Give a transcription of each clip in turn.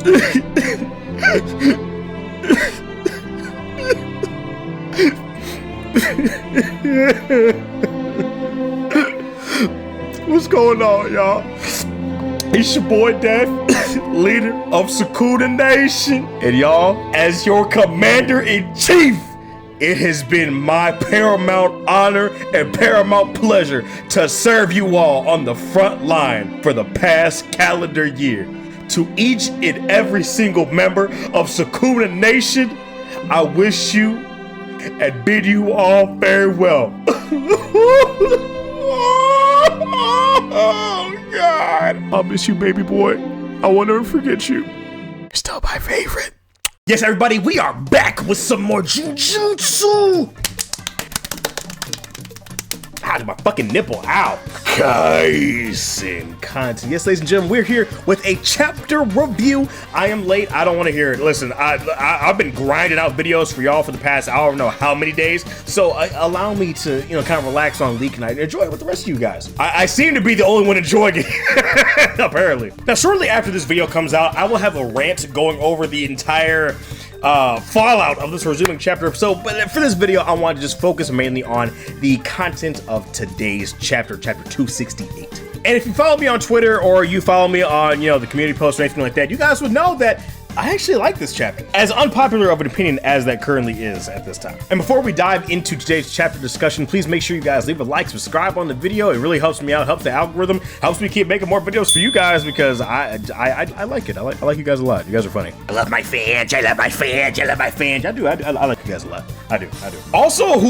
What's going on, y'all? It's your boy Death, leader of Sukuna Nation. And y'all, as your commander-in-chief, it has been my paramount honor and paramount pleasure to serve you all on the front line for the past calendar year. To each and every single member of Sukuna Nation, I wish you and bid you all farewell. Oh, God. I'll miss you, baby boy. I will never forget you. You're still my favorite. Yes, everybody, we are back with some more Jujutsu. How did my fucking nipple? Ow. Kaisen content. Yes, ladies and gentlemen, we're here with a chapter review. I am late. I don't want to hear it. Listen, I've been grinding out videos for y'all for the past I don't know how many days. So allow me to, kind of relax on leak and I enjoy it with the rest of you guys. I seem to be the only one enjoying it, apparently. Now, shortly after this video comes out, I will have a rant going over the entire fallout of this resuming chapter. So, but for this video, I want to just focus mainly on the content of today's chapter 268. And if you follow me on Twitter or you follow me on, the community posts or anything like that, you guys would know that I actually like this chapter, as unpopular of an opinion as that currently is at this time. And before we dive into today's chapter discussion, please make sure you guys leave a like, subscribe on the video. It really helps me out, helps the algorithm, helps me keep making more videos for you guys because I like it. I like you guys a lot. You guys are funny. I love my fans. I love my fans. I love my fans. I like you guys a lot. I do. Also,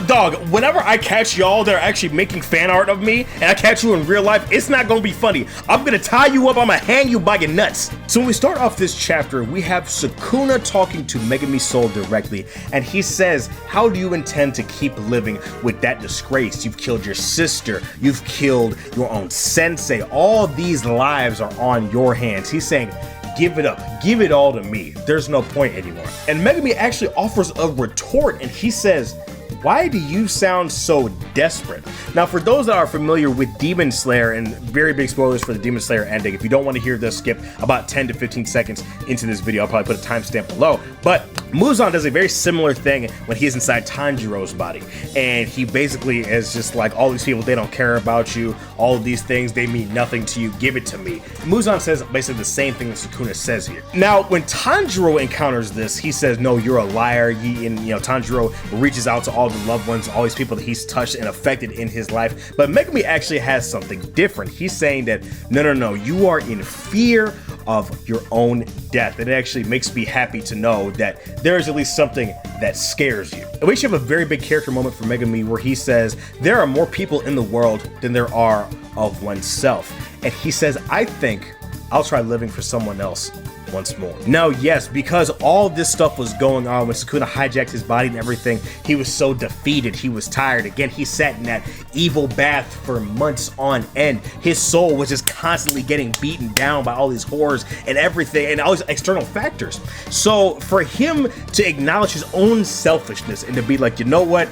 dog, whenever I catch y'all that are actually making fan art of me and I catch you in real life, it's not gonna be funny. I'm gonna tie you up. I'm gonna hang you by your nuts. So when we start off this chapter, we have Sukuna talking to Megumi's soul directly, and he says, how do you intend to keep living with that disgrace? You've killed your sister, you've killed your own sensei, all these lives are on your hands. He's saying, give it up, give it all to me. There's no point anymore. And Megumi actually offers a retort, and he says, why do you sound so desperate? Now, for those that are familiar with Demon Slayer, and very big spoilers for the Demon Slayer ending, if you don't want to hear this, skip about 10 to 15 seconds into this video. I'll probably put a timestamp below. But Muzan does a very similar thing when he's inside Tanjiro's body. And he basically is just like, all these people, they don't care about you. All of these things, they mean nothing to you. Give it to me. Muzan says basically the same thing that Sukuna says here. Now, when Tanjiro encounters this, he says, no, you're a liar. Tanjiro reaches out to all the loved ones, all these people that he's touched and affected in his life. But Megumi actually has something different. He's saying that, no, you are in fear of your own death. And it actually makes me happy to know that there is at least something that scares you. And we actually have a very big character moment for Megumi where he says, there are more people in the world than there are of oneself. And he says, I think I'll try living for someone else once more. Now, yes, because all this stuff was going on when Sukuna hijacked his body and everything, he was so defeated, he was tired. Again, he sat in that evil bath for months on end. His soul was just constantly getting beaten down by all these horrors and everything and all these external factors. So for him to acknowledge his own selfishness and to be like, you know what,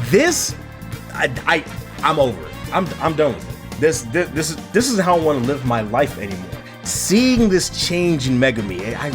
this, I'm over it. I'm done with it. This is how I want to live my life anymore. Seeing this change in Megumi, I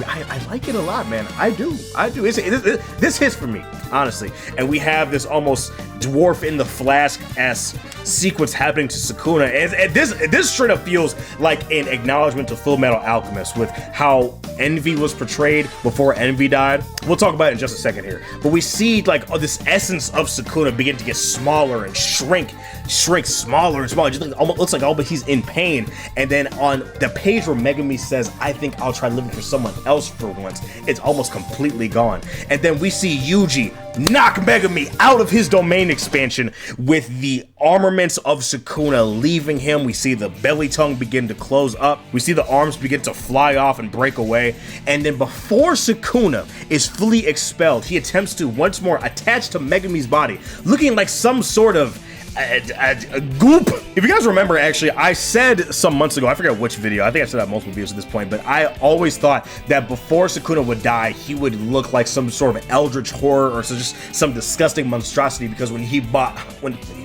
like it a lot, man. I do. This hits for me, honestly. And we have this almost dwarf in the flask-esque sequence happening to Sukuna. And this straight up feels like an acknowledgement to Full Metal Alchemist with how Envy was portrayed before Envy died. We'll talk about it in just a second here. But we see like this essence of Sukuna begin to get smaller and shrink smaller and smaller. It just almost looks like but he's in pain. And then on the page where Megumi says, I think I'll try living for someone else for once, it's almost completely gone. And then we see Yuji knock Megumi out of his domain expansion with the armaments of Sukuna leaving him. We see the belly tongue begin to close up. We see the arms begin to fly off and break away. And then before Sukuna is fully expelled, he attempts to once more attach to Megumi's body, looking like some sort of a goop. If you guys remember, actually, I said some months ago, I forget which video, I think I said that multiple videos at this point, but I always thought that before Sukuna would die, he would look like some sort of eldritch horror or just some disgusting monstrosity, because when he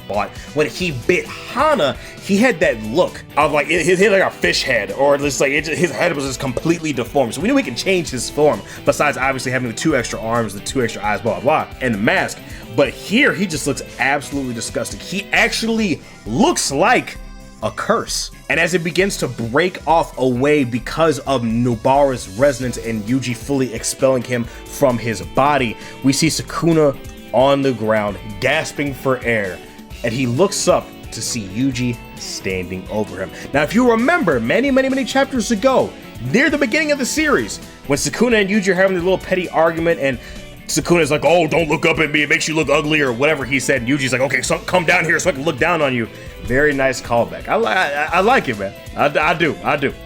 fought. When he bit Hana, he had that look of like, he had like a fish head, or just like, his head was just completely deformed. So we knew he can change his form, besides obviously having the 2 extra arms, the 2 extra eyes, blah, blah, blah, and the mask. But here, he just looks absolutely disgusting. He actually looks like a curse. And as it begins to break off away because of Nobara's resonance and Yuji fully expelling him from his body, we see Sukuna on the ground, gasping for air, and he looks up to see Yuji standing over him. Now, if you remember, many chapters ago, near the beginning of the series, when Sukuna and Yuji are having a little petty argument, and Sukuna's like, oh, don't look up at me, it makes you look ugly, or whatever he said, and Yuji's like, okay, so come down here so I can look down on you. Very nice callback. I like it, man. I do.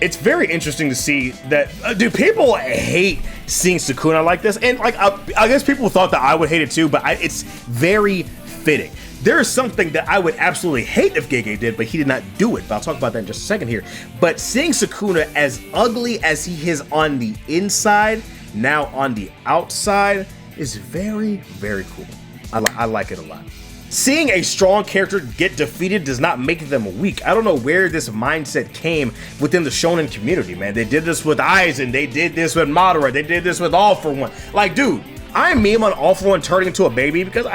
It's very interesting to see that, dude, people hate seeing Sukuna like this, and like, I guess people thought that I would hate it too, but it's very fitting. There is something that I would absolutely hate if Gege did, but he did not do it. But I'll talk about that in just a second here. But seeing Sukuna as ugly as he is on the inside, now on the outside, is very, very cool. I like it a lot. Seeing a strong character get defeated does not make them weak. I don't know where this mindset came within the shonen community, man. They did this with Aizen, they did this with Madara, they did this with All For One. Like, dude, I meme on All For One turning into a baby because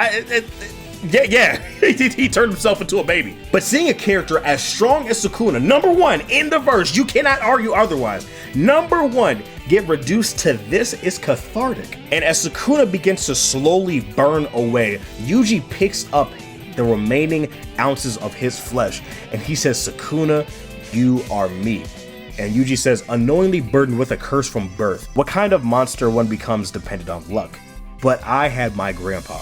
he turned himself into a baby. But seeing a character as strong as Sukuna, number 1 in the verse, you cannot argue otherwise, number 1, get reduced to this is cathartic. And as Sukuna begins to slowly burn away, Yuji picks up the remaining ounces of his flesh, and he says, Sukuna, you are me. And Yuji says, unknowingly burdened with a curse from birth, what kind of monster one becomes dependent on luck? But I had my grandpa.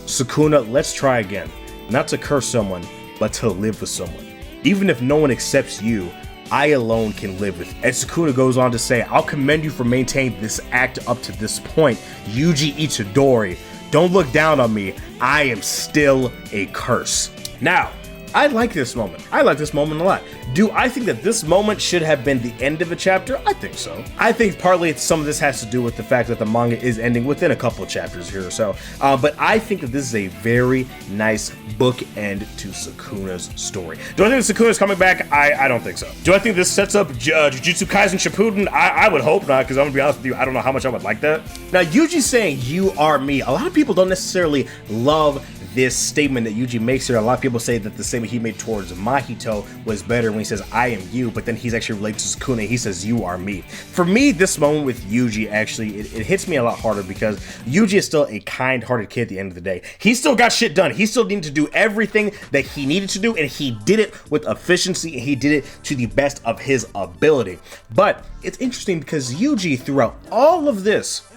Sukuna, let's try again. Not to curse someone, but to live with someone. Even if no one accepts you, I alone can live with. And Sukuna goes on to say, I'll commend you for maintaining this act up to this point. Yuji Itadori, don't look down on me. I am still a curse. Now, I like this moment. I like this moment a lot. Do I think that this moment should have been the end of a chapter? I think so. I think partly some of this has to do with the fact that the manga is ending within a couple of chapters here or so. But I think that this is a very nice bookend to Sukuna's story. Do I think Sukuna's coming back? I don't think so. Do I think this sets up Jujutsu Kaisen Shippuden? I would hope not, because I'm gonna be honest with you, I don't know how much I would like that. Now, Yuji saying, you are me. A lot of people don't necessarily love this statement that Yuji makes here. A lot of people say that the statement he made towards Mahito was better when he says, I am you, but then he's actually related to Sukuna, he says, you are me. For me, this moment with Yuji, actually, it hits me a lot harder because Yuji is still a kind-hearted kid at the end of the day. He still got shit done. He still needed to do everything that he needed to do, and he did it with efficiency, and he did it to the best of his ability. But it's interesting because Yuji, throughout all of this,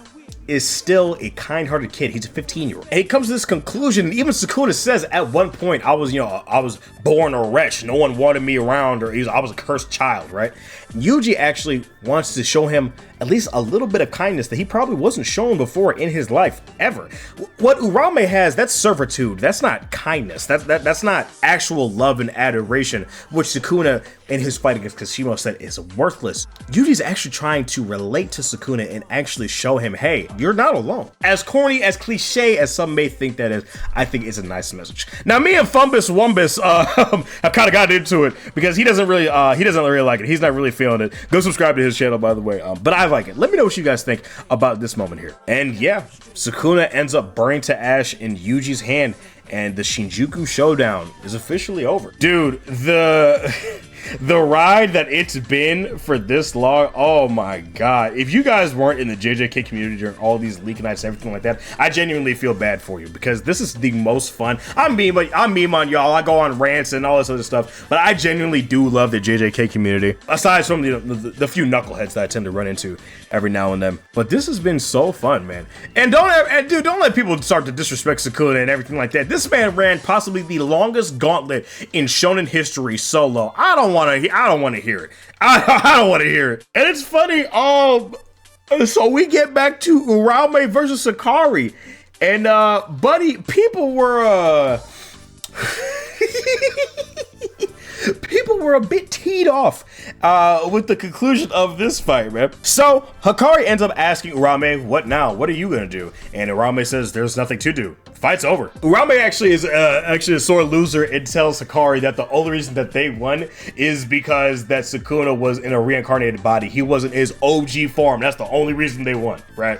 is still a kind-hearted kid. He's a 15-year-old. And he comes to this conclusion, and even Sukuna says at one point, I was born a wretch. No one wanted me around, or I was a cursed child, right? Yuji actually wants to show him at least a little bit of kindness that he probably wasn't shown before in his life, ever. What Uraume has, that's servitude. That's not kindness. That's not actual love and adoration, which Sukuna in his fight against Kashimo said is worthless. Yuji's actually trying to relate to Sukuna and actually show him, hey, you're not alone. As corny, as cliche as some may think that is, I think it's a nice message. Now, me and Fumbus Wumbus have kind of got into it because he doesn't really like it. He's not really feeling it. Go subscribe to his channel, by the way. But I like it. Let me know what you guys think about this moment here. And yeah, Sukuna ends up burning to ash in Yuji's hand, and the Shinjuku showdown is officially over. Dude, the ride that it's been for this long, oh my god. If you guys weren't in the JJK community during all these leak nights and everything like that, I genuinely feel bad for you because this is the most fun. I'm meme on y'all, I go on rants and all this other stuff, but I genuinely do love the JJK community, aside from the few knuckleheads that I tend to run into every now and then. But this has been so fun, man. And don't let people start to disrespect Sukuna and everything like that. This man ran possibly the longest gauntlet in shonen history solo. I don't want to hear it. I don't want to hear it. And it's funny. So we get back to Uraume versus Hakari, and buddy, people were people were a bit teed off with the conclusion of this fight, man. So Hakari ends up asking Uraume, what now? What are you gonna do? And Uraume says, there's nothing to do. Fight's over. Uraume actually is actually a sore loser and tells Hakari that the only reason that they won is because that Sukuna was in a reincarnated body. He wasn't his OG form. That's the only reason they won, right?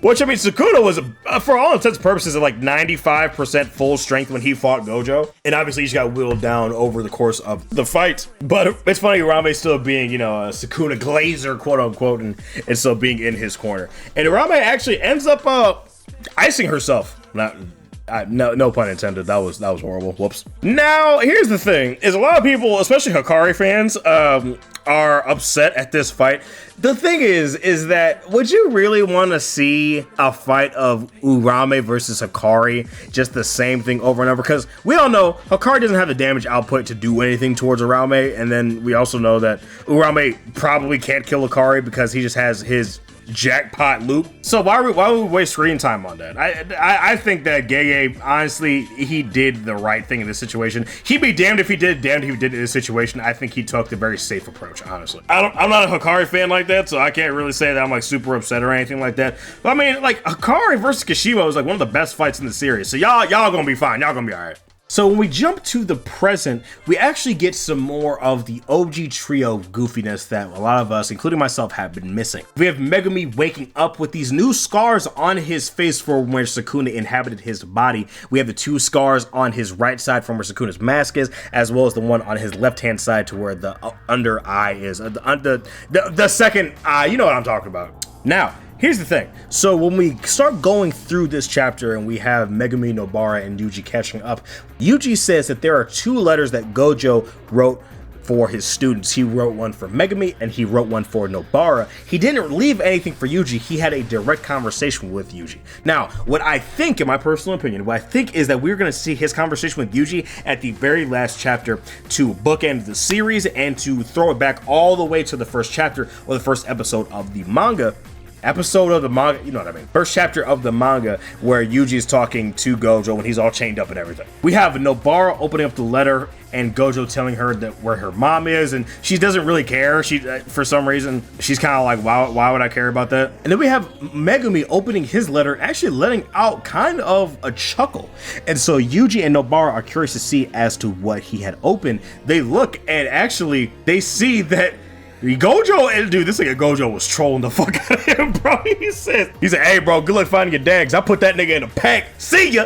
Which, I mean, Sukuna was, for all intents and purposes, at like 95% full strength when he fought Gojo. And obviously, he just got whittled down over the course of the fight. But it's funny, Uraume still being, you know, a Sukuna glazer, quote unquote, and still being in his corner. And Uraume actually ends up icing herself. No pun intended. That was horrible. Whoops. Now, here's the thing: is a lot of people, especially Hakari fans, are upset at this fight. The thing is that would you really want to see a fight of Uraume versus Hakari, just the same thing over and over? Because we all know Hakari doesn't have the damage output to do anything towards Uraume, and then we also know that Uraume probably can't kill Hakari because he just has his jackpot loop. So why would we waste screen time on that? I think that Gege, honestly, he did the right thing in this situation. He'd be damned if he did, damned if he did in this situation. I think he took the very safe approach, honestly. I'm not a Hakari fan like that, so I can't really say that I'm like super upset or anything like that. But I mean, like, Hakari versus Kashima was like one of the best fights in the series. So y'all gonna be fine. Y'all gonna be all right. So when we jump to the present, we actually get some more of the OG trio goofiness that a lot of us, including myself, have been missing. We have Megumi waking up with these new scars on his face from where Sukuna inhabited his body. We have the 2 scars on his right side from where Sukuna's mask is, as well as the one on his left-hand side to where the under eye is. The second eye, you know what I'm talking about. Now, here's the thing. So when we start going through this chapter and we have Megumi, Nobara, and Yuji catching up, Yuji says that there are 2 letters that Gojo wrote for his students. He wrote one for Megumi and he wrote one for Nobara. He didn't leave anything for Yuji. He had a direct conversation with Yuji. Now, what I think, in my personal opinion, what I think is that we're going to see his conversation with Yuji at the very last chapter to bookend the series and to throw it back all the way to the first chapter or the first episode of the manga. You know what I mean. First chapter of the manga where Yuji is talking to Gojo when he's all chained up and everything. We have Nobara opening up the letter and Gojo telling her that where her mom is, and she doesn't really care. She, for some reason, she's kind of like, why would I care about that? And then we have Megumi opening his letter and actually letting out kind of a chuckle. And so Yuji and Nobara are curious to see as to what he had opened. They look and actually they see that Gojo, and dude, this nigga Gojo was trolling the fuck out of him, bro. He said, hey, bro, good luck finding your dags. I put that nigga in a pack. See ya.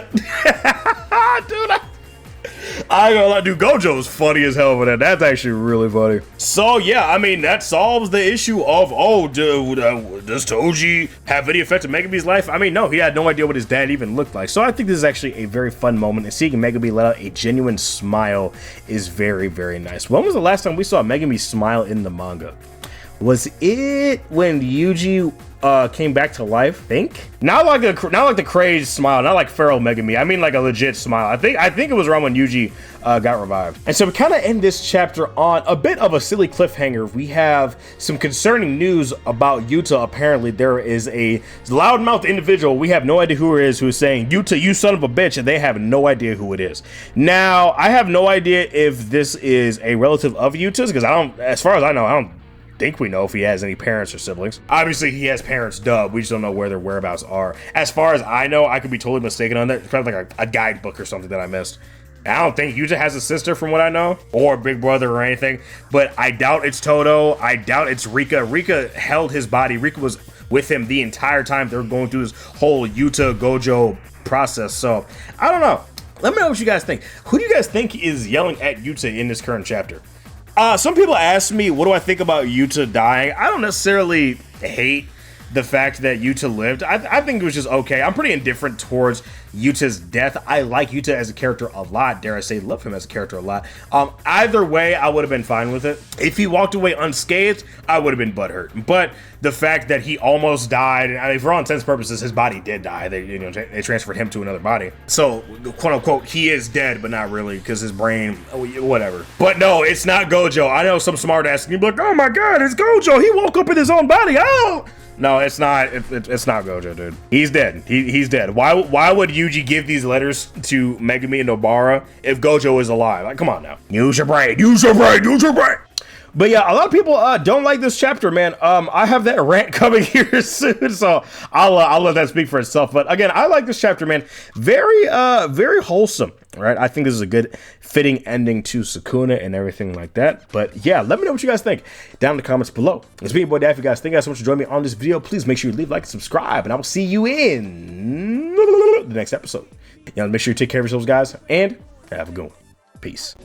Dude, I ain't gonna lie, dude, Gojo is funny as hell for that. That's actually really funny. So, yeah, I mean, that solves the issue of, does Toji have any effect on Megumi's life? I mean, no, he had no idea what his dad even looked like. So I think this is actually a very fun moment, and seeing Megumi let out a genuine smile is very, very nice. When was the last time we saw Megumi smile in the manga? Was it when Yuji came back to life? Not like the crazed smile, not like feral Megumi. I mean like a legit smile. I think it was around when Yuji got revived. And so we kind of end this chapter on a bit of a silly cliffhanger. We have some concerning news about Yuta. Apparently there is a loudmouth individual, we have no idea who it is, who is saying, "Yuta, you son of a bitch," and they have no idea who it is. Now, I have no idea if this is a relative of Yuta's, because as far as I know, I don't think we know if he has any parents or siblings. Obviously he has parents, duh. We just don't know where their whereabouts are. As far as I know, I could be totally mistaken on that. It's probably like a guidebook or something that I missed. I don't think Yuta has a sister from what I know, or a big brother or anything, but I doubt it's Todo. I doubt it's Rika. Rika held his body. Rika was with him the entire time they were going through this whole Yuta Gojo process. So I don't know. Let me know what you guys think. Who do you guys think is yelling at Yuta in this current chapter? Some people ask me, what do I think about Yuta dying? I don't necessarily hate the fact that Yuta lived. I think it was just okay. I'm pretty indifferent towards Yuta's death. I like Yuta as a character a lot. Dare I say, love him as a character a lot. Either way, I would have been fine with it. If he walked away unscathed, I would have been butthurt. But the fact that he almost died, and I mean, for all intents and purposes, his body did die. They transferred him to another body. So, quote unquote, he is dead, but not really, because his brain, whatever. But no, it's not Gojo. I know some smart ass can be like, oh my god, it's Gojo. He woke up in his own body. Oh! No, it's not. It's not Gojo, dude. He's dead. He's dead. Why would Yuji give these letters to Megumi and Nobara if Gojo is alive? Like, come on now. Use your brain. Use your brain. Use your brain. But yeah, a lot of people don't like this chapter, man. I have that rant coming here soon, so I'll let that speak for itself. But again, I like this chapter, man. Very wholesome, right? I think this is a good fitting ending to Sukuna and everything like that. But yeah, let me know what you guys think down in the comments below. It's me, your boy Dad. If you guys think you guys so much for joining me on this video, please make sure you leave a like and subscribe, and I will see you in the next episode. Make sure you take care of yourselves, guys, and have a good one. Peace.